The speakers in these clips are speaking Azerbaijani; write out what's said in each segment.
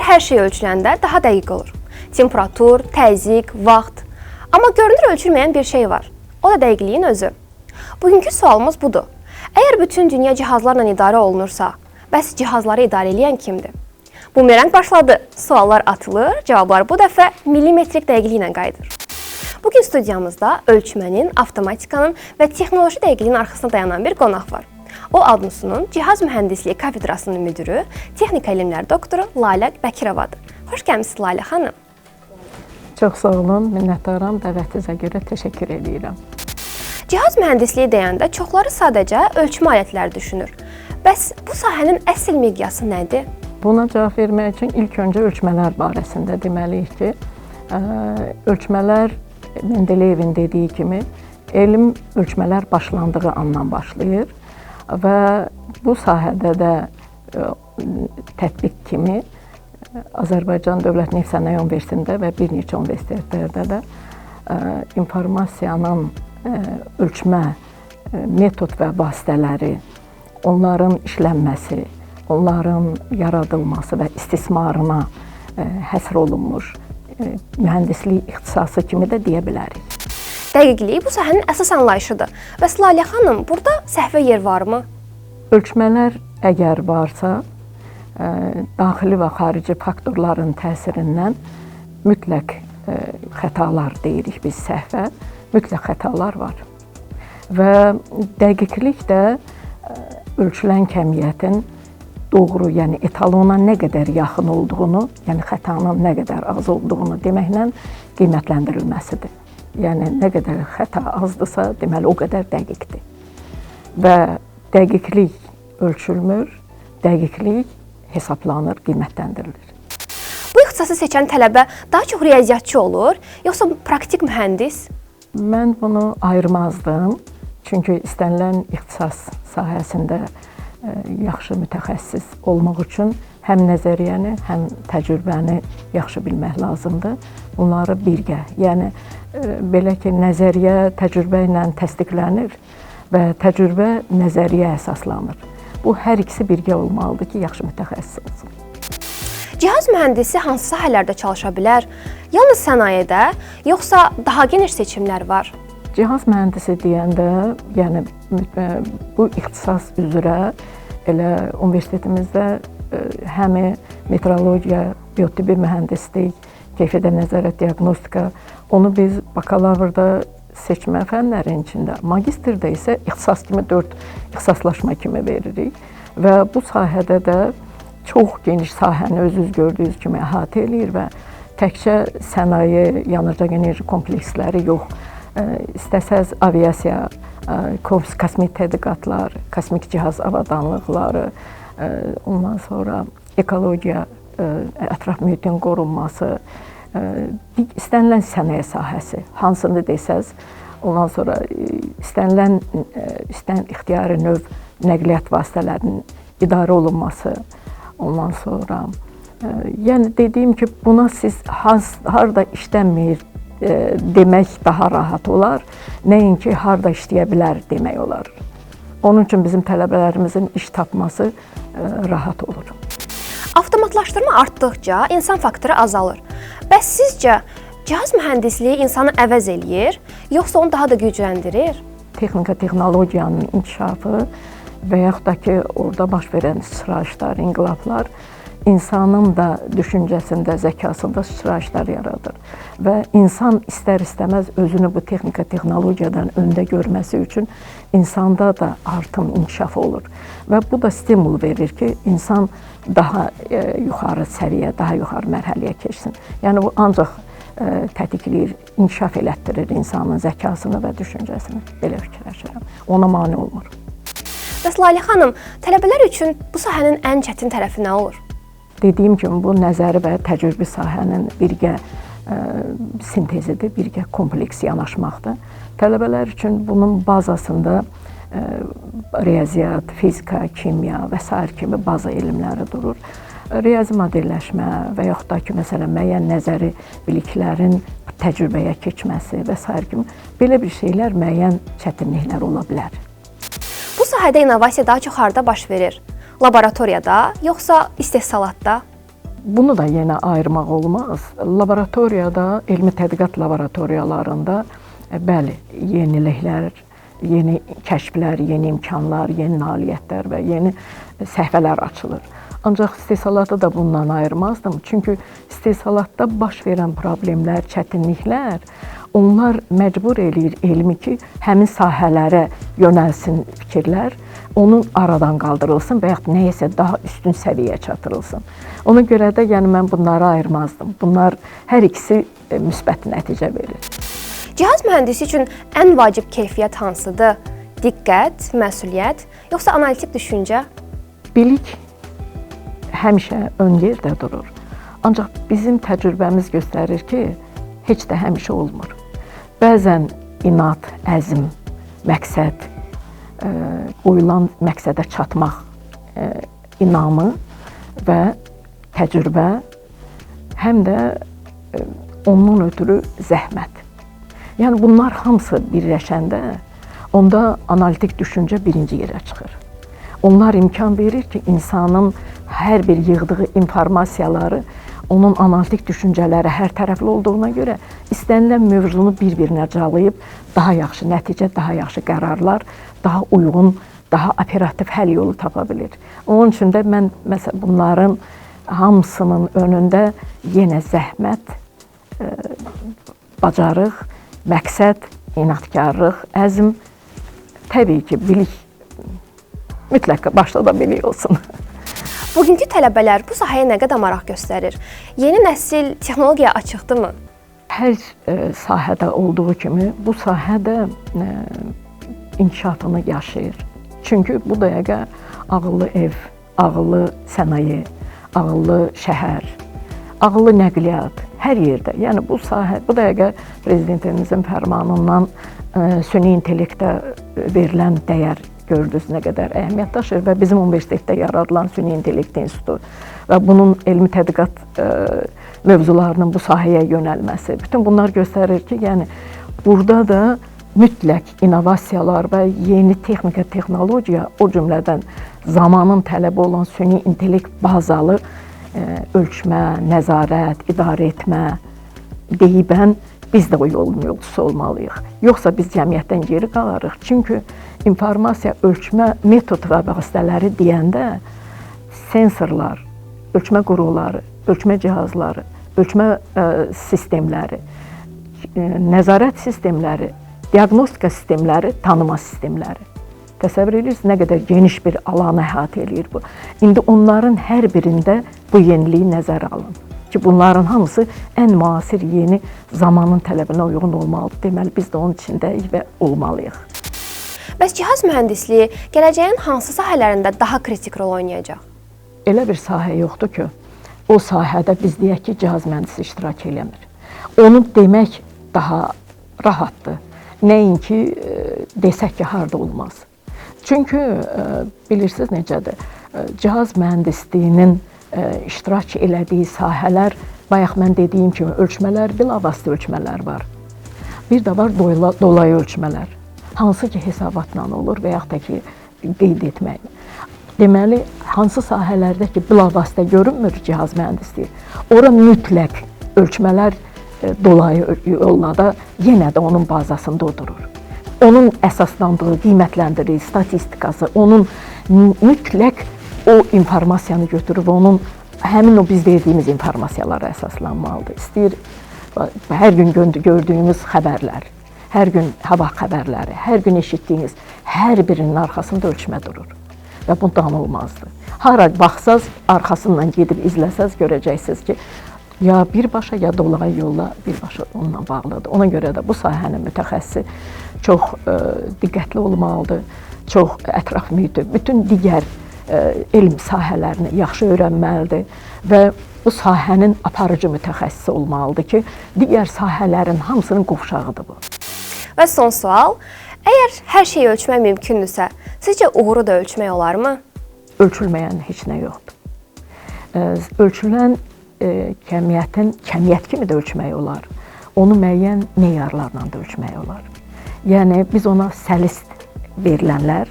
hər şey ölçüləndə daha dəqiq olur. Temperatur, təzyiq, vaxt. Amma görünür ölçülməyən bir şey var. O da dəqiqliyin özü. Bugünkü sualımız budur. Əgər bütün dünya cihazlarla idarə olunursa, bəs cihazları idarə edən kimdir? Bumerang başladı. Suallar atılır, cavablar bu dəfə millimetrik dəqiqliklə qayıdır. Bugün studiyamızda ölçmənin, avtomatikanın və texnoloji dəqiqliyin arxasında dayanan bir qonaq var. O, Adnusunun Cihaz Mühəndisliyi kafedrasının müdürü, texnika elmləri doktoru Lalə Bəkirovadır. Xoş gəlmisiniz Lalə xanım. Çox sağ olun, minnətdaram, dəvətinizə görə təşəkkür edirəm. Cihaz mühəndisliyi deyəndə çoxları sadəcə ölçmə alətləri düşünür. Bəs bu sahənin əsl miqyası nədir? Buna cavab vermək üçün ilk öncə ölçmələr barəsində deməliyik ki, ölçmələr Mendeleyevin dediyi kimi elm ölçmələr başlandığı andan başlayır və bu sahədə də tətbiq kimi Azərbaycan Dövlət Neft Sənaye Universitetində və bir neçə universitetlərdə də informasiyanın ölçmə metod və vasitələri, onların işlənməsi, onların yaradılması və istismarına həsr olunmuş mühəndislik ixtisası kimi də deyə bilərik. Dəqiqlik bu sahənin əsas anlayışıdır. Bəs Lalə xanım, burada səhvə yer varmı? Ölçmələr əgər varsa, daxili və xarici faktorların təsirindən mütləq xətalar deyirik biz səhvə, mütləq xətalar var. Və dəqiqlik də ölçülən kəmiyyətin doğru, yəni etalona nə qədər yaxın olduğunu, yəni xətanın nə qədər az olduğunu deməklə qiymətləndirilməsidir. Yəni nə qədər xəta azdırsa, deməli o qədər dəqiqdir. Və dəqiqlik ölçülmür, dəqiqlik hesablanır, qiymətləndirilir. Bu ixtisası seçən tələbə daha çox riyaziyyatçı olur, yoxsa praktik mühəndis? Mən bunu ayırmazdım. Çünki istənilən ixtisas sahəsində yaxşı mütəxəssis olmaq üçün həm nəzəriyyəni, həm təcrübəni yaxşı bilmək lazımdır. Bunları birgə, yəni belə ki, nəzəriyyə təcrübə ilə təsdiqlənir və təcrübə nəzəriyyə əsaslanır. Bu hər ikisi birgə olmalıdır ki, yaxşı mütəxəssis olsun. Cihaz mühəndisi hansı sahələrdə çalışa bilər? Yalnız sənayedə, yoxsa daha geniş seçimlər var? Cihaz mühəndisi deyəndə, yəni bu ixtisas üzrə elə universitetimizdə həmi metrologiya, biotibbi mühəndislik, keyfiyyətə nəzarət, diaqnostika, onu biz bakalavrda seçmə fənlərin içində, magistrdə isə ixtisas kimi 4 ixtisaslaşma kimi veririk və bu sahədə də çox geniş sahəni özünüz gördüyünüz kimi əhatə eləyir və təkcə sənaye, yanacaq enerji kompleksləri yox, istəsəz aviasiya, kosmik tədqiqatlar, kosmik cihaz avadanlıqları, ondan sonra ekologiya, ətraf mühitin qorunması, istənilən sənaye sahəsi, hansını desəz, ondan sonra istənilən ixtiyari növ nəqliyyat vasitələrinin idarə olunması, ondan sonra, yəni dediyim ki, buna siz harda işlənmir demək daha rahat olar, nəinki harda işləyə bilər demək olar. Onun üçün bizim tələbələrimizin iş tapması rahat olur. Avtomatlaşdırma artdıqca insan faktoru azalır. Bəs sizcə cihaz mühəndisliyi insanı əvəz eləyir, yoxsa onu daha da gücləndirir? Texnika, texnologiyanın inkişafı və yaxud da ki, orada baş verən sıçrayışlar, inqilablar insanın da düşüncəsində, zəkasında sıçrayışlar yaradır. Və insan istər-istəməz özünü bu texnika, texnologiyadan öndə görməsi üçün insanda da artım, inkişaf olur. Və bu da stimul verir ki, insan daha yuxarı səviyyə, daha yuxarı mərhələyə keçsin. Yəni bu ancaq tətikləyir, inkişaf elətdirir insanın zəkasını və düşüncəsini. Belə fikirləşirəm. Ona mane olmur. Bəs Lalə xanım, tələbələr üçün bu sahənin ən çətin tərəfi nə olur? Dediyim kimi, bu nəzəri və təcrübi sahənin birgə sintezidir, birgə kompleks yanaşmaqdır. Tələbələr üçün bunun bazasında riyaziyyat, fizika, kimya və s. kimi baza elmləri durur. Riyazi modelləşmə və yaxud da ki, məsələn, müəyyən nəzəri biliklərin təcrübəyə keçməsi və s. kimi belə bir şeylər müəyyən çətinliklər ola bilər. Bu sahədə innovasiya daha çox harda baş verir? Laboratoriyada, yoxsa istehsalatda? Bunu da yenə ayırmaq olmaz. Laboratoriyada, elmi tədqiqat laboratoriyalarında bəli, yeniliklər, yeni kəşflər, yeni imkanlar, yeni nailiyyətlər və yeni səhifələr açılır. Ancaq istehsalatı da bundan ayırmazdım. Çünki istehsalatda baş verən problemlər, çətinliklər, onlar məcbur eləyir elmi ki, həmin sahələrə yönəlsin fikirlər, onun aradan qaldırılsın və yaxud nəyəsə daha üstün səviyyəyə çatdırılsın. Ona görə də yəni mən bunları ayırmazdım. Bunlar hər ikisi müsbət nəticə verir. Cihaz mühəndisi üçün ən vacib keyfiyyət hansıdır? Diqqət, məsuliyyət, yoxsa analitik düşüncə? Bilik həmişə ön yerdə durur. Ancaq bizim təcrübəmiz göstərir ki, heç də həmişə olmur. Bəzən inad, əzm, məqsəd, qoyulan məqsədə çatmaq inamı və təcrübə, həm də ondan ötürü zəhmət. Yəni bunlar hamısı birləşəndə, onda analitik düşüncə birinci yerə çıxır. Onlar imkan verir ki, insanın hər bir yığdığı informasiyaları, onun analitik düşüncələri hər tərəfli olduğuna görə istənilən mövzunu bir-birinə calayıb daha yaxşı nəticə, daha yaxşı qərarlar, daha uyğun, daha operativ həll yolu tapa bilir. Onun üçün də mən məsələn bunların hamısının önündə yenə zəhmət, bacarıq, məqsəd, inadkarlıq, əzm, təbii ki, bilik, mütləq başda da bilik olsun. Bugünkü tələbələr bu sahəyə nə qədər maraq göstərir? Yeni nəsil texnologiyaya açıqdırmı? Hər sahədə olduğu kimi bu sahə də inkişafını yaşayır. Çünki bu dəqiqə ağıllı ev, ağıllı sənaye, ağıllı şəhər, ağıllı nəqliyyat hər yerdə. Yəni bu sahə, bu dəqiqə prezidentimizin fərmanından süni intellektə verilən dəyər gördünüz nə qədər əhəmiyyət daşıyır və bizim universitetdə yaradılan Süni İntellekt İnstitutu və bunun elmi tədqiqat mövzularının bu sahəyə yönəlməsi. Bütün bunlar göstərir ki, yəni burada da mütləq innovasiyalar və yeni texnika, texnologiya, o cümlədən zamanın tələbi olan süni intellekt bazalı ölçmə, nəzarət, idarə etmə, deyibən biz də o yolun yolcusu olmalıyıq. Yoxsa biz cəmiyyətdən geri qalarıq. Çünki informasiya ölçmə metod və vasitələri deyəndə sensorlar, ölçmə qurğuları, ölçmə cihazları, ölçmə sistemləri, nəzarət sistemləri, diaqnostika sistemləri, tanıma sistemləri. Təsəvvür edirsiniz nə qədər geniş bir alanı əhatə eləyir bu. İndi onların hər birində bu yeniliyi nəzərə alın ki, bunların hamısı ən müasir yeni zamanın tələbinə uyğun olmalıdır. Deməli, biz də onun içindəyik və olmalıyıq. Bəs cihaz mühəndisliyi gələcəyin hansı sahələrində daha kritik rol oynayacaq? Elə bir sahə yoxdur ki, o sahədə biz deyək ki, cihaz mühəndisi iştirak eləmir. Onu demək daha rahatdır. Nəinki desək ki, harda olmaz. Çünki bilirsiniz necədir, cihaz mühəndisliyinin iştirak elədiyi sahələr, bayaq mən dediyim kimi ölçmələr, bilavasitə ölçmələr var. Bir də var dolayı ölçmələr, hansı ki hesabatla olur və yaxud da ki qeyd etmək. Deməli, hansı sahələrdə ki bilavasitə görünmür cihaz mühəndisliyi, ora mütləq ölçmələr dolayı yolla da yenə də onun bazasında oturur. Onun əsaslandığı, qiymətləndirdiyi statistikası, onun mütləq o informasiyanı götürüb onun həmin o biz verdiyimiz informasiyalara əsaslanmalıdır. İstəyir hər gün gördüyümüz xəbərlər, hər gün hava xəbərləri, hər gün eşitdiyiniz hər birinin arxasında ölçmə durur və bu danılmazdır. Hara baxsaz, arxasından gedib izləsəz görəcəksiniz ki, ya birbaşa ya dolayı yolla birbaşa onunla bağlıdır. Ona görə də bu sahənin mütəxəssisi çox diqqətli olmalıdır, çox ətraf mühiti, bütün digər elm sahələrini yaxşı öyrənməlidir və bu sahənin aparıcı mütəxəssisi olmalıdır ki, digər sahələrin hamısının qovşağıdır bu. Və son sual, əgər hər şeyi ölçmək mümkündürsə, sizcə uğuru da ölçmək olarmı? Ölçülməyən heç nə yoxdur. Ölçülən kəmiyyət kimi də ölçmək olar. Onu müəyyən meyarlarla da ölçmək olar. Yəni, biz ona səlis verilənlər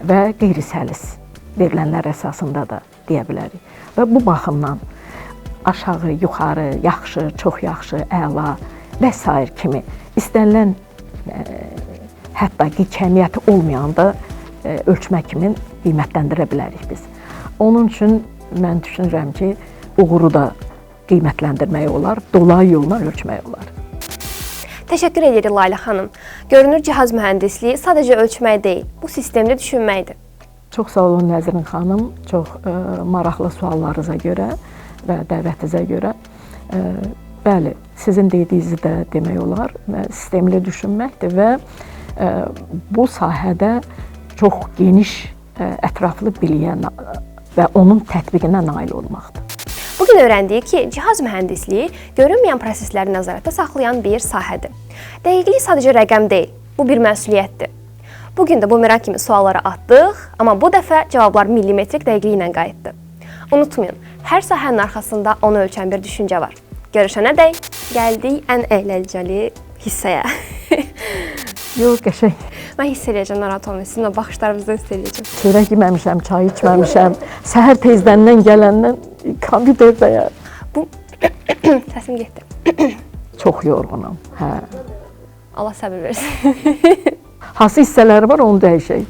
və qeyri-səlis verilənlər əsasında da deyə bilərik. Və bu baxımdan aşağı, yuxarı, yaxşı, çox yaxşı, əla və s. kimi istənilən hətta ki, kəmiyyəti olmayanda ölçmək kimi qiymətləndirə bilərik biz. Onun üçün mən düşünürəm ki, uğuru da qiymətləndirmək olar, dolayı yolla ölçmək olar. Təşəkkür edirik Layla xanım. Görünür cihaz mühəndisliyi sadəcə ölçmək deyil, bu sistemli düşünməkdir. Çox sağ olun Nəzrin xanım, çox maraqlı suallarınıza görə və dəvətinizə görə. Bəli, sizin dediyinizi də demək olar, sistemli düşünməkdir və bu sahədə çox geniş, ətraflı biliyə və onun tətbiqinə nail olmaqdır. Bugün öyrəndik ki, cihaz mühəndisliyi görünməyən prosesləri nəzarətdə saxlayan bir sahədir. Dəqiqlik sadəcə rəqəm deyil, bu bir məsuliyyətdir. Bugün də bumerang kimi sualları atdıq, amma bu dəfə cavablar millimetrik dəqiqliyi ilə qayıtdı. Unutmayın, hər sahənin arxasında onu ölçən bir düşüncə var. Görüşənədək gəldik ən əyləncəli hissəyə. Yox, qəşəng. Mən hiss edəcəm, narahat olmayın, sizin o baxışlarınızda hiss edəcəm. Çörək yeməmişəm, çay içməmişəm. Səhər tezdəndən gələndən kompüterdəyəm. Bu səsim getdi. Çox yorğunam. Hə. Allah səbir versin. Hansı hissələri var, onu dəyişək.